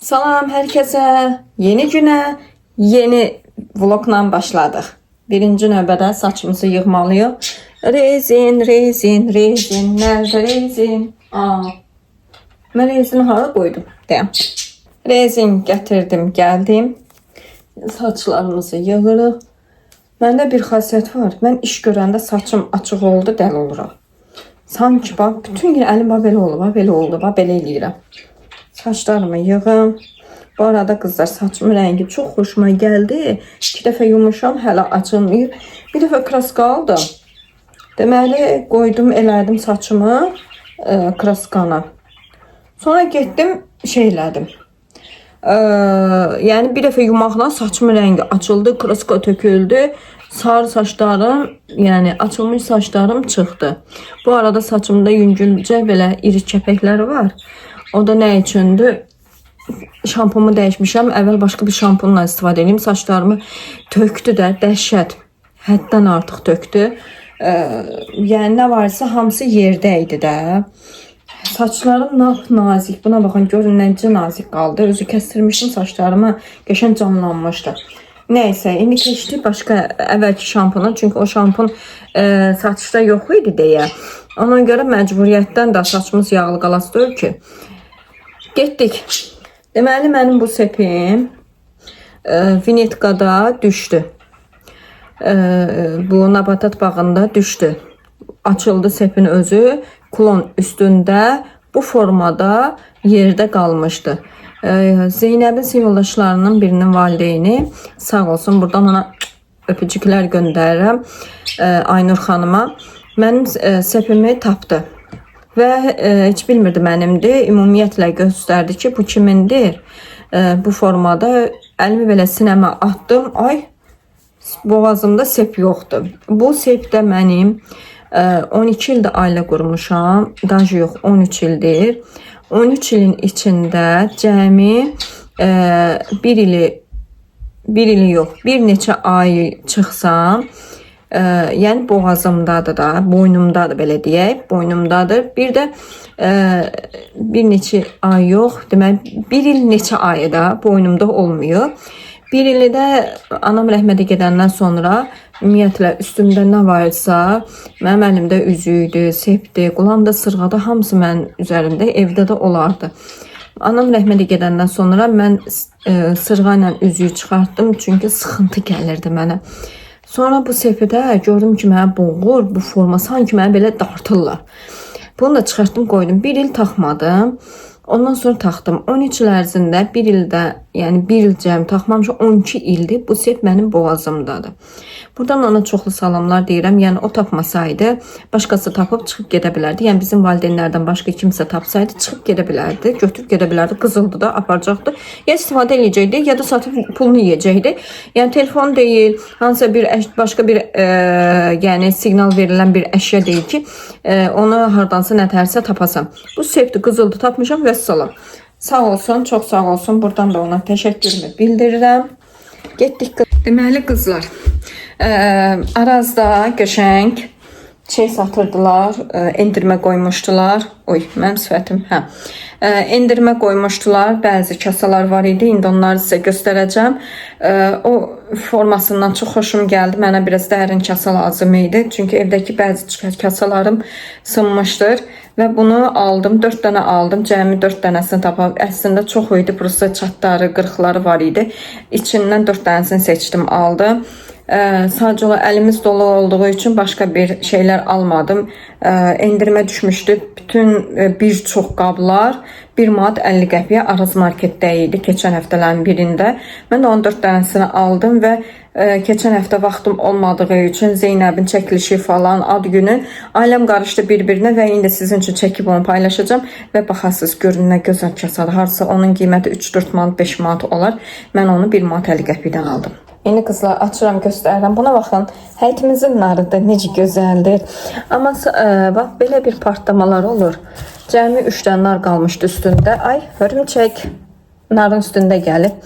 Salam herkese. Yeni güne yeni vlogla başladık. Birinci növbədə saçımızı yığmalıyıq. Rezin, rezin, rezin, nerede rezin? Mən rezini hara qoydum? Deyəm. Rezin gətirdim, gəldim. Saçlarımızı yığırıq. Məndə bir xasiyyət var. Mən iş görəndə saçım açıq oldu, dəli oluram. Sanki bax, bütün gün əlim belə oldu, belə oldu, belə eləyirəm. Saçlarımı yığım. Bu arada kızlar saçımın rengi çok hoşuma geldi. 2 dəfə yumuşam, hələ açılmayıb. Bir dəfə kraska aldım. Deməli, qoydum, elədim saçımı kraskana. Sonra getdim, şey elədim. Yəni bir dəfə yumaqla saçımın rengi açıldı, kraska töküldü. Sarı saçlarım, yani açılmış saçlarım çıxdı. Bu arada saçımda yüngülcə belə iri kəpəklər var. O da nə üçündür? Şampumu dəyişmişəm. Əvvəl başqa bir şampunla istifadə edeyim. Saçlarımı tökdü də, dəhşət. Həddən artıq tökdü. Yəni nə varsa hamısı yerdə idi də. Saçlarım nazik. Buna baxın, görün necə nazik qaldı. Özü kəstirmişdim saçlarımı. Qəşəng canlanmışdı. Neyse, indi keçdik başqa əvvəlki şampuna. Çünki o şampun saçda yox idi deyə. Ona görə məcburiyyətdən də saçımız yağlı qalası ki. Getdik. Deməli, mənim bu sepim Vinetkada düşdü. Bu Nabatat bağında düşdü. Açıldı sepin özü. Klon üstündə bu formada yerdə qalmışdı. Zeynəbin yoldaşlarının birinin valideyni sağ olsun. Buradan ona öpücüklər göndərirəm. Aynur xanıma. Mənim sepimi tapdı. Və heç bilmirdi mənimdir. Ümumiyyətlə göstərdi ki, bu kimindir. Bu formada əlimi belə sinəmə atdım. Ay, boğazımda sep yoxdur. Bu sep də mənim 12 ildə ailə qurmuşam. Daha yox, 13 ildir. 13 ilin içində cəmi bir ili yox, bir neçə ay çıxsam, yəni boğazımdadır da, boynumdadır belə deyək, boynumdadır. Bir də bir neçə ay yox, demək bir il neçə ayı da boynumda olmuyor. Bir ili də anam rəhmətə gedəndən sonra ümumiyyətlə üstümdə nə varsa, mənim əlimdə üzüydü, sepdi, qulamda sırğada, hamısı mənim üzərimdə, evdə də olardı. Anam rəhmətə gedəndən sonra mən sırğa ilə üzüyü çıxartdım, çünki sıxıntı gəlirdi mənə. Sonra bu sepidə gördüm ki, mənə boğur, bu forma sanki mənə belə dartırlar. Bunu da çıxartdım, qoydum. Bir il taxmadım. Ondan sonra taxdım. 13 il ərzində bir ildə, yəni bir il cəmi taxmamışam, 12 ildir. Bu sep mənim boğazımdadır. Buradan ona çoxlu salamlar deyirəm. Yəni o tapmasaydı, başqası tapıb çıxıb gedə bilərdi. Yəni bizim valideynlərdən başqa kimsə tapsaydı, çıxıb gedə bilərdi, götürüb gedə bilərdi. Qızıldı da aparacaqdı. Ya istifadə edəcəkdi, ya da satıb pulunu yeyəcəkdi. Yəni telefon deyil, hansısa bir başqa bir yəni siqnal verilən bir əşya deyil ki, onu hardansa nətərsə tapasan. Bu sepdir, qızıldı, tapmışam və salam. Sağ olsun, çox sağ olsun. Buradan da ona təşəkkürümü bildirirəm. Getdik. Deməli qızlar, Arazda qəşəng şey satırdılar, endirmə qoymuşdular. Oy, mənim sifətim, hə. Endirmə qoymuşdular, bəzi kasalar var idi. İndi onları sizə göstərəcəm. O formasından çox xoşum gəldi. Mənə biraz dərin kasa lazım idi. Çünki evdəki bəzi kasalarım sınmışdır. Və bunu aldım, 4 dənə aldım. Cəmi 4 dənəsini tapam. Əslində çox idi, prosta çatları, qırıqları var idi. İçindən 4 dənəsini seçdim, aldım. Sadəcə olaraq əlimiz dolu olduğu üçün başqa bir şeylər almadım. Endirmə düşmüşdü. Bütün bir çox qablar 1 manat 50 qəpiyə Araz marketdə idi keçən həftələrin birində. Mən də 14 dənəsini aldım və keçən həftə vaxtım olmadığı üçün Zeynəbin çəkilişi falan ad günü ailəm qarışdı bir-birinə və indi sizin üçün çəkib onu paylaşacağım və baxasınız görün nə gözəl kasadır. Harsa onun qiyməti 3-4 manat 5 manat olar. Mən onu 1 manat 50 qəpikdən aldım. Yeni kızlar açıram, göstərirəm. Buna baxın, həyətimizin narı da necə gözəldir. Amma bax belə bir partlamalar olur. Cəmi 3 dənə nar qalmışdı üstündə. Ay, hörümçək narın üstündə gəlib.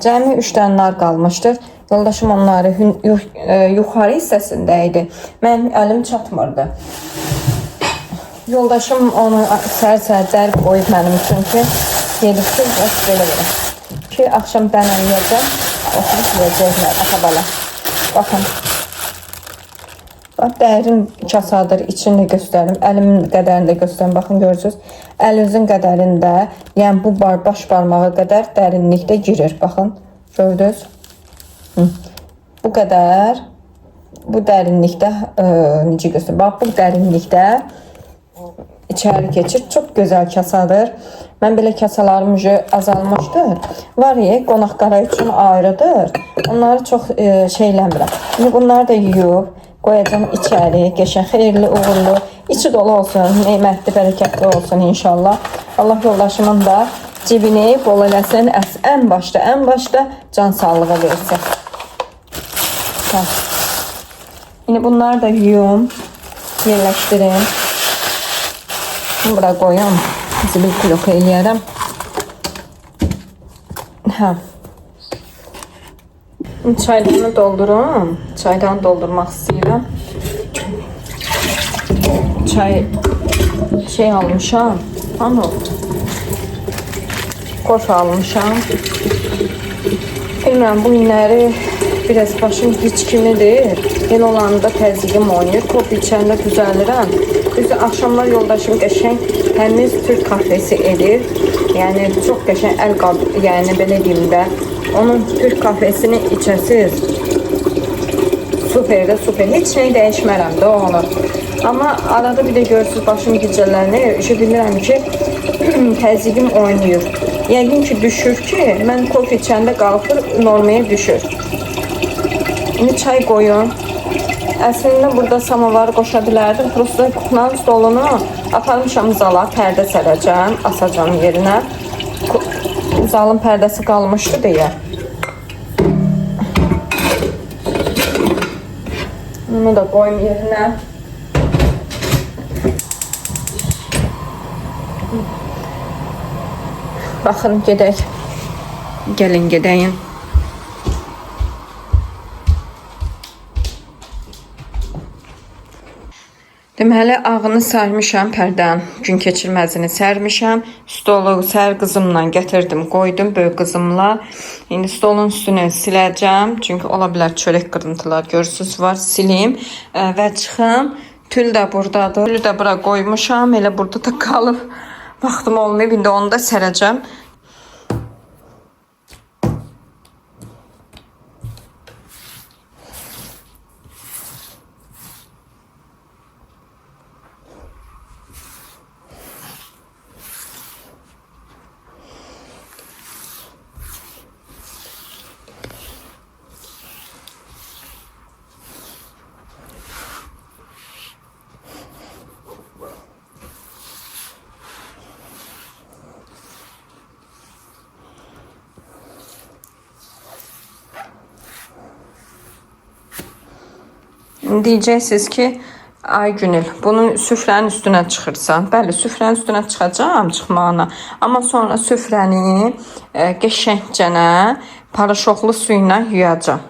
Cəmi 3 dənə nar qalmışdı. Yoldaşım onları yuxarı hissəsində idi. Mənim əlim çatmırdı. Yoldaşım onu sər-sər dərb qoyub mənim üçün ki, Yedikçe belə. Ki, akşam deneyeceğim. Oturup yiyəcəklər, atabala. Bakın. Bax, dərin kasadır. İçini də göstərim. Əlimin qədərini də göstərim. Baxın, görürsünüz. Əlinizin qədərində, yəni bu baş barmağı qədər dərinlikdə girir. Baxın, gördünüz. Bu qədər, bu dərinlikdə, necə göstərim? Bax, bu dərinlikdə içəri keçir. Çox gözəl kasadır. Mən belə kasalarım azalmışdır. Var ya, qonaqlara üçün ayrıdır. Onları çox şeyləmirəm. Şimdi bunları da yuyub qoyacağım içəri. Qəşəng, xeyirli, uğurlu, içi dolu olsun, neymətli, bərəkətli olsun inşallah. Allah yoldaşımın da cibini bol eləsin. Ən başda can sağlığı versin. Yine bunları da yuyum, yerləşdirim. Bura qoyum. Zibil blok eləyərəm. Çaydanı doldurum. Çaydanı doldurmaq istəyirəm. Çay şey almışam. Ano. Kof almışam. Bilmirəm, bu günləri biraz başım hiç kimidir. Elə olanda təzyiqim oynayır. Kof içəndə düzəlirəm. Düzdür, axşamlar yoldaşım qəşəng təmiz Türk kahvesi edir. Yəni çox qəşəng yəni belə deyim də, onun Türk kahvesini içəsiz. Super də super. Heç nəyi dəyişmərəm də onu. Amma arada bir də görürsünüz başım gecələrini, bilirəm ki, təzyiqim oynayır. Yəqin ki, düşür ki, mən kof içəndə qalxır, normaya düşür. İndi çay qoyun. Əslində burada samavarı qoşa bilərdim. Prosta kuklanın stolunu aparmışam zala, pərdə sərəcəm, asacam yerinə. Zalın pərdəsi qalmışdı deyə. Bunu da qoyum yerinə. Baxın, gedək. Gəlin, gedəyin. Deməli, ağını sarmışam, pərdən gün keçirməzini sərmişəm. Stolu sər qızımla gətirdim, qoydum böyük qızımla. İndi stolun üstünü siləcəm. Çünki ola bilər çörək qırıntılar görürsünüz var. Silim və çıxım. Tül də buradadır. Tülü də bura qoymuşam. Elə burada da qalıb. Vaxtım olmayıb. İndi onu da sərəcəm. Diyeceksiniz ki, ay Günel, bunu süfrənin üstünə çıxırsan. Bəli, süfrənin üstünə çıxacağım çıxmağına. Amma sonra süfrəni qəşəngcənə paraşoklu suyla yuyacağım.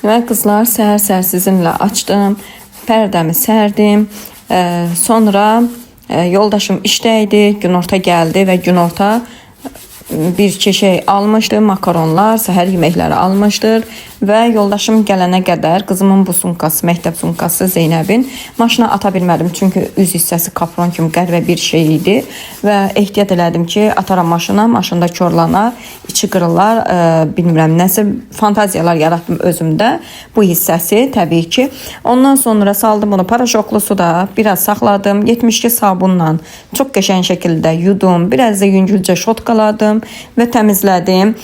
Demək qızlar, səhər-səhər sizinlə açdım. Pərdəmi sərdim. Sonra yoldaşım işdə idi. Günorta gəldi və günorta bir şey almışdı, makaronlar, səhər yeməkləri almışdır və yoldaşım gələnə qədər qızımın bu sumkası, məktəb sumkası Zeynəbin maşına ata bilmədim. Çünki üz hissəsi kapron kimi qəribə bir şey idi və ehtiyat elədim ki, ataram maşına, maşında korlanar, içi qırılar, bilmirəm, nəsə fantaziyalar yaratdım özümdə bu hissəsi təbii ki. Ondan sonra saldım onu paraşoklu suda, biraz saxladım, 72 sabunla çox qəşəng şəkildə yudum, biraz da yüngülcə şotkaladım və təmizlədim.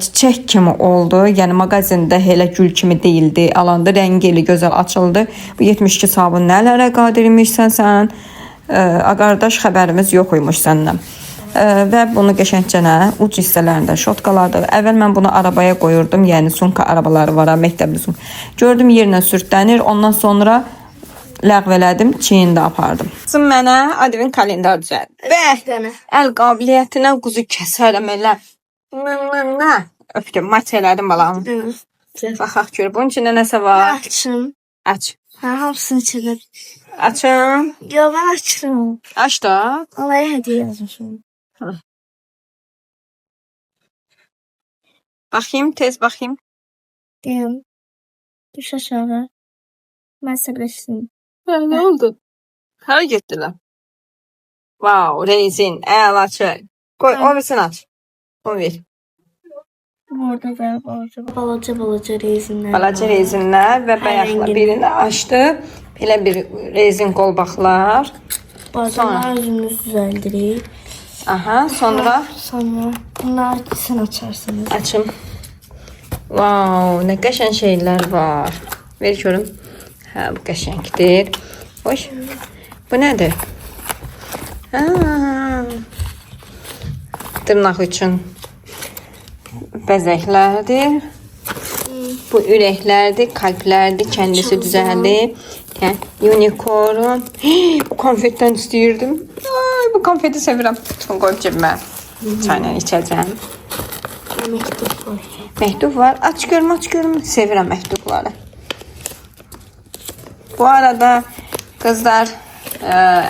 Çiçək kimi oldu. Yəni mağazində elə gül kimi değildi. Alanda rəngi elə gözəl açıldı. Bu 72 sabun nələrə qadir imişsən sən? Qardaş, xəbərimiz yox imiş səndən. Və bunu qəşəngcənə uc hissələrində şotkaladım. Əvvəl mən bunu arabaya qoyurdum. Yəni sumka arabaları var, məktəbli sumka. Gördüm yerlə sürtlənir. Ondan sonra ləğv elədim, çiyində apardım. Qızım mənə adevin kalendar düzəldi. Və əl qabiliyyətinə quzu kəsərəm elə. Öpdüm, maç elədim balam. Baxaq gör, bunun içində nəsə var. Açım. Aç. Hamısını içində. Açım. Yo, ben açtım. Aç da. Olaya hediye yazmışım. Baxayım, tez baxayım. Diyem. Düş aşağı. Ben sabreştim. Nə oldu? Hara getdilər? Wow, rezin, əlaçı. Qoy, o bilsin aç. O ver. Orada da balaca rezinler Balaca var. rezinlər və bayaqla rengin. birini açdı. Belə bir rezin qolbaqlar. Bazen yüzünüz düzeldirir. Aha, sonra Sonra bunlar sen açarsınız. açım. Wow, nə qəşəng şeylər var. Ver görüm. Hə, bu qəşəngdir. Oy. Bu nədir? Ha. Dırnaq üçün bəzəklərdir. Bu ürəklərdir, kalplərdir, kəndisi düzəldir. Unicorn. Bu konfetdən istəyirdim. Ay, bu konfeti sevirəm. Bunu qoyub cibimə. Çayla içəcəm. Mektup var. Məktub var. Aç görüm. Sevirəm məktubları. Bu arada kızlar,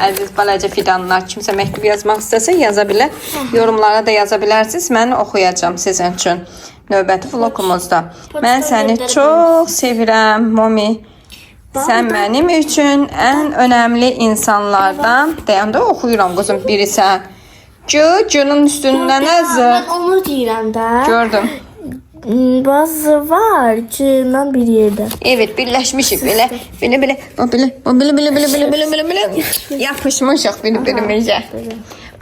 əziz balaca fidanlar, kimsə məktub yazmaq istəsə yaza bilər. Yorumlara da yaza bilərsiniz. Mən oxuyacağım sizin üçün növbəti vlogumuzda. Mən səni çox sevirəm, Momi. Sən mənim üçün ən önəmli insanlardan. Deyəndə oxuyuram qızım, birisən. Cının üstündə nəzir? Ben onu deyirəm də. Gördüm. Bazı var cığından bir yerde. Evet, birləşmişik belə. Belə. Yapışmışıq bir-birimizə.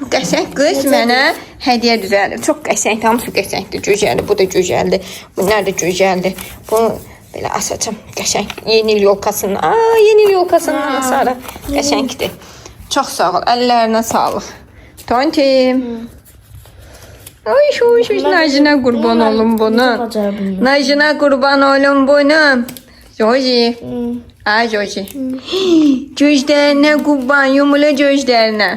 Bu qəşəng qız mənə hədiyyə düzəldir. Çox qəşəng, hamısı qəşəngdir. Gözəldir, bu da gözəldir. Bunlar da gözəldir. Bunu belə asacağım. Qəşəng. Yeni il yolkasından. Yeni il yolkasından asarım. Qəşəngdir. Çox sağ ol. Əllərinə sağlıq. Tontim. Ay şu Najinə qurban olum bunu. Najinə qurban olum bunu. Joji. Ay Joji. Gözlərinə qurban, yumulu gözlərinə.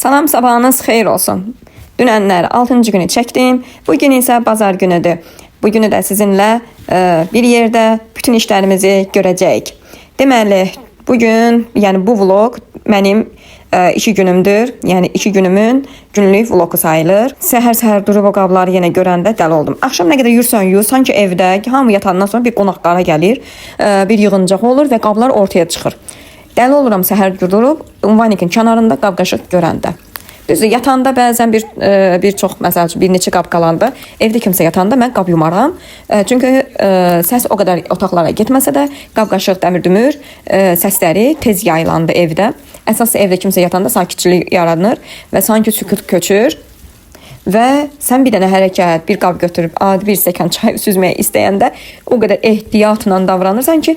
Salam, sabahınız xeyir olsun. Dünənlər 6-cı günü çəkdim. Bugün isə bazar günüdür. Bugünü də sizinlə bir yerdə bütün işlərimizi görəcəyik. Deməli, bugün, yəni bu vlog mənim 2 günümdür. Yəni 2 günümün günlük vlogu sayılır. Səhər-səhər durub o qabları yenə görəndə dəli oldum. Axşam nə qədər yursan yur, sanki evdə hamı yatandan sonra bir qonaq qara gəlir, bir yığıncaq olur və qablar ortaya çıxır. Dəli oluram səhər durub Ünvanikin kənarında qab-qaşıq görəndə. Düzdür, yatanda bəzən bir çox, məsəl üçün bir neçə qab qalanda, evdə kimsə yatanda mən qab yumaram. Çünki səs o qədər otaqlara getməsə də qab-qaşıq, dəmir-dümür səsləri tez yayılandı evdə. Əsas evdə kimsə yatanda sakitçilik yaranır və sanki sükut köçür. Və sən bir dənə hərəkət, bir qab götürüb adi bir stəkan çay süzməyə istəyəndə o qədər ehtiyatla davranırsan ki,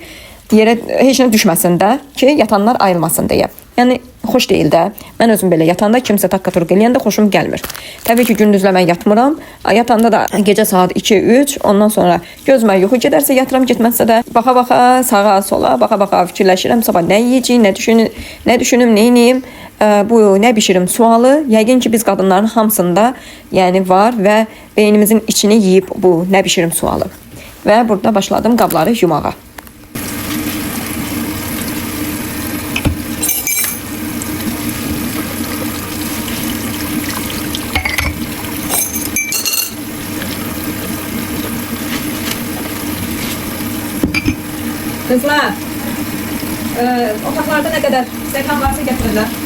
yerə heç nə düşməsin də ki, yatanlar ayılmasın deyə. Yəni xoş deyil də. Mən özüm belə yatanda kimsə takkaturq eləyəndə xoşum gəlmir. Təbii ki, gündüzlə mən yatmıram. Yatanda da gecə saat 2-3, ondan sonra gözümə yuxu gedərsə yatıram, getməzsə də baxa-baxa sağa, sola, baxa-baxa fikirləşirəm. Sabah nə yeyəcəyim, nə düşünüm, nə edeyim, bu nə bişirim sualı. Yəqin ki, biz qadınların hamısında yəni var və beynimizin içini yeyib bu nə bişirim sualı. Və burada başladım qabları yumağa. Kızlar, otaqlarda nə qədər stəkan varsa gətirirlər.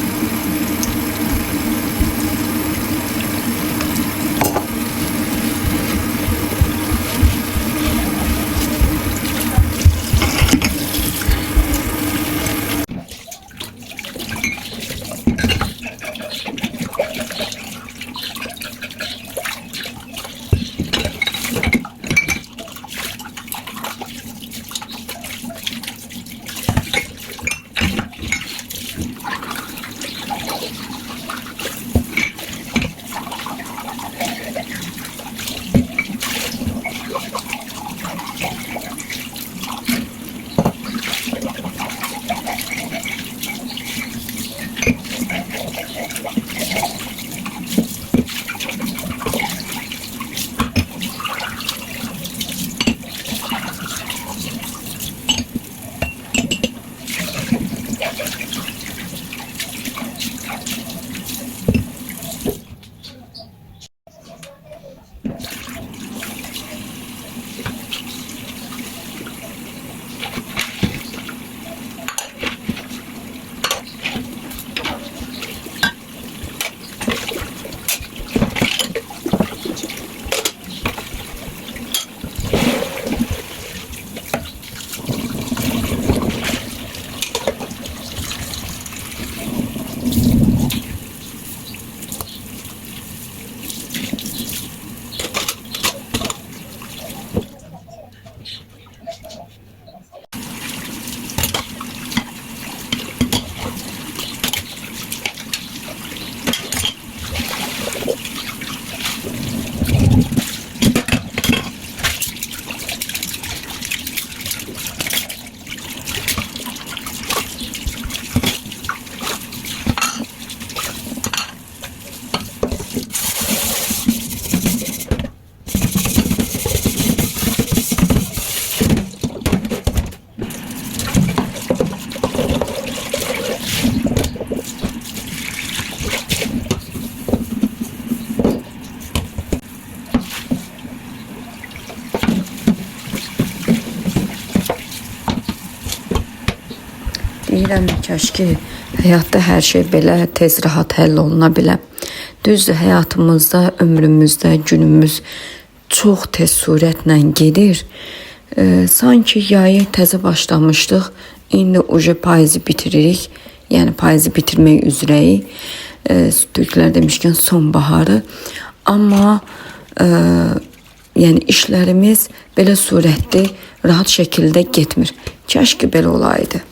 Deyirəm, kaş ki, həyatda hər şey belə tez, rahat həll oluna bilər. Düzdür, həyatımızda, ömrümüzdə, günümüz çox tez sürətlə gedir. Sanki yayı təzə başlamışdıq, indi ucu payızı bitiririk. Yəni payızı bitirmək üzrəyik. Türklər demişkən sonbaharı. Amma yəni işlərimiz belə sürətli, rahat şəkildə getmir. Kaş ki belə olaydı.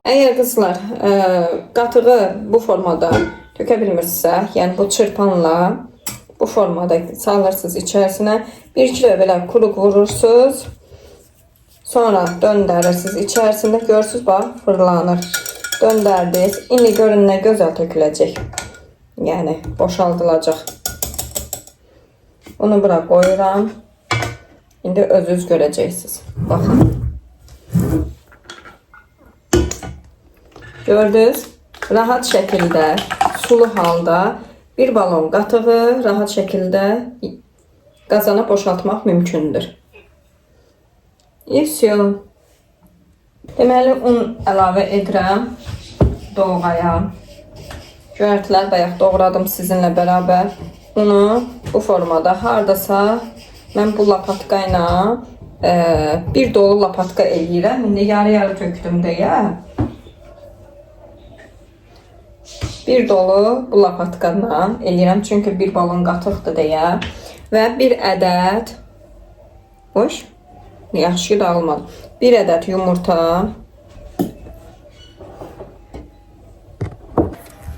Əgər qızlar qatığı bu formada tökə bilmirsinizsə, yəni bu çırpanla bu formada salırsınız içərisinə. 1-2 dəfə belə quruq vurursunuz. Sonra döndərirsiniz içərisində. Görürsünüz bax, fırlanır. Döndərdiniz. İndi görün nə gözəl töküləcək. Yəni boşaldılacaq. Bunu bura qoyuram. İndi özünüz görəcəksiniz. Baxın. Gördünüz? Rahat şəkildə, sulu halda bir balon qatığı rahat şəkildə qazana boşaltmaq mümkündür. İsyon. Deməli, un əlavə edirəm doğaya. Göyərtilər bayaq doğradım sizinlə bərabər. Unu bu formada hardasa mən bu lapatka ilə bir dolu lapatka eləyirəm. İndi yarı-yarı tökdüm deyə. Bir dolu bu lapatqanla eləyirəm. Çünki bir balon qatıqdır deyə. Və bir ədəd boş. Yaxşı dağılmadı. Bir ədəd yumurta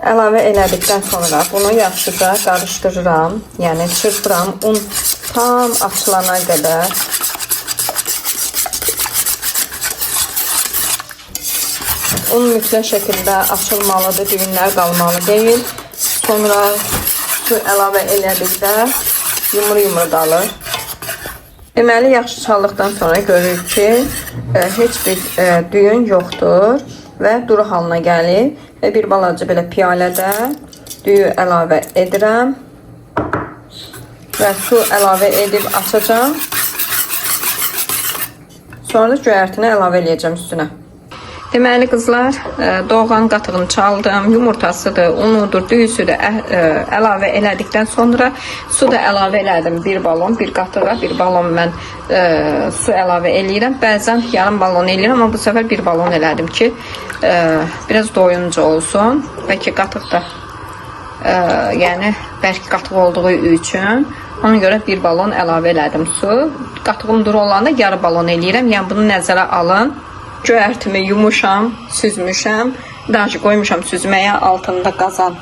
əlavə elədikdən sonra bunu yaxşıca qarışdırıram. Yəni çırpıram. Un tam açılana qədər. Un mütləq şəkildə açılmalıdır, düyünlər qalmalı deyil. Sonra su əlavə elədikdə yumru qalır. Deməli, yaxşı çaldıqdan sonra görürük ki, heç bir düyün yoxdur və duru halına gəlir. Və bir balaca belə piyalədə düyü əlavə edirəm və su əlavə edib açacağım. Sonra da göyərtini əlavə eləyəcəm üstünə. Deməli qızlar, doğan qatığını çaldım, yumurtasıdır, unudur, düyüsüdür əlavə elədikdən sonra su da əlavə elədim. Bir balon, bir qatığa bir balon mən su əlavə eləyirəm. Bəzən yarım balon eləyirəm, amma bu səfər bir balon elədim ki, biraz doyunca olsun. Bəlkə qatıq da yəni bərk qatıq olduğu üçün ona görə bir balon əlavə elədim su. Qatığım duru olanda yarı balon eləyirəm, yəni bunu nəzərə alın. Göyərtimi yumuşam, süzmüşəm. Daha qoymuşam süzməyə, altında qazan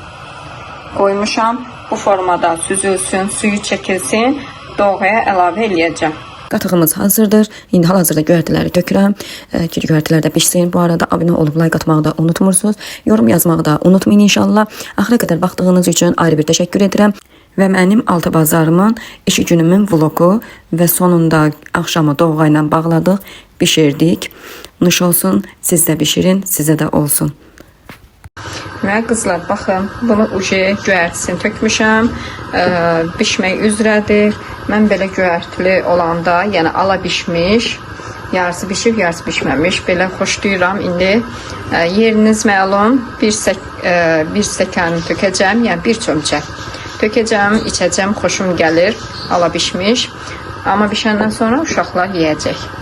qoymuşam. Bu formada süzülsün, suyu çəkilsin, doğaya əlavə eləyəcəm. Qatığımız hazırdır. İndi hal-hazırda göyərtiləri tökürəm. Ki göyərtilər də pişsin. Bu arada abunə olub like atmağı da unutmursunuz. Yorum yazmağı da unutmayın inşallah. Axıra qədər baxdığınız üçün ayrı bir təşəkkür edirəm. Və mənim 6 bazarımın 2 günümün vlogu və sonunda axşamı doğğa ilə bağladıq, bişirdik. Nuş olsun, siz də bişirin, sizə də olsun. Və qızlar, baxın, bunu uje göyərtisini tökmüşəm, bişmək üzrədir. Mən belə göyərtili olanda, yəni ala bişmiş, yarısı bişib, yarısı bişməmiş, belə xoşlayıram. İndi yeriniz məlum, bir stəkan tökəcəm, yəni bir çömçə tökəcəm, içəcəm, xoşum gəlir, ala bişmiş. Amma bişəndən sonra uşaqlar yeyəcək.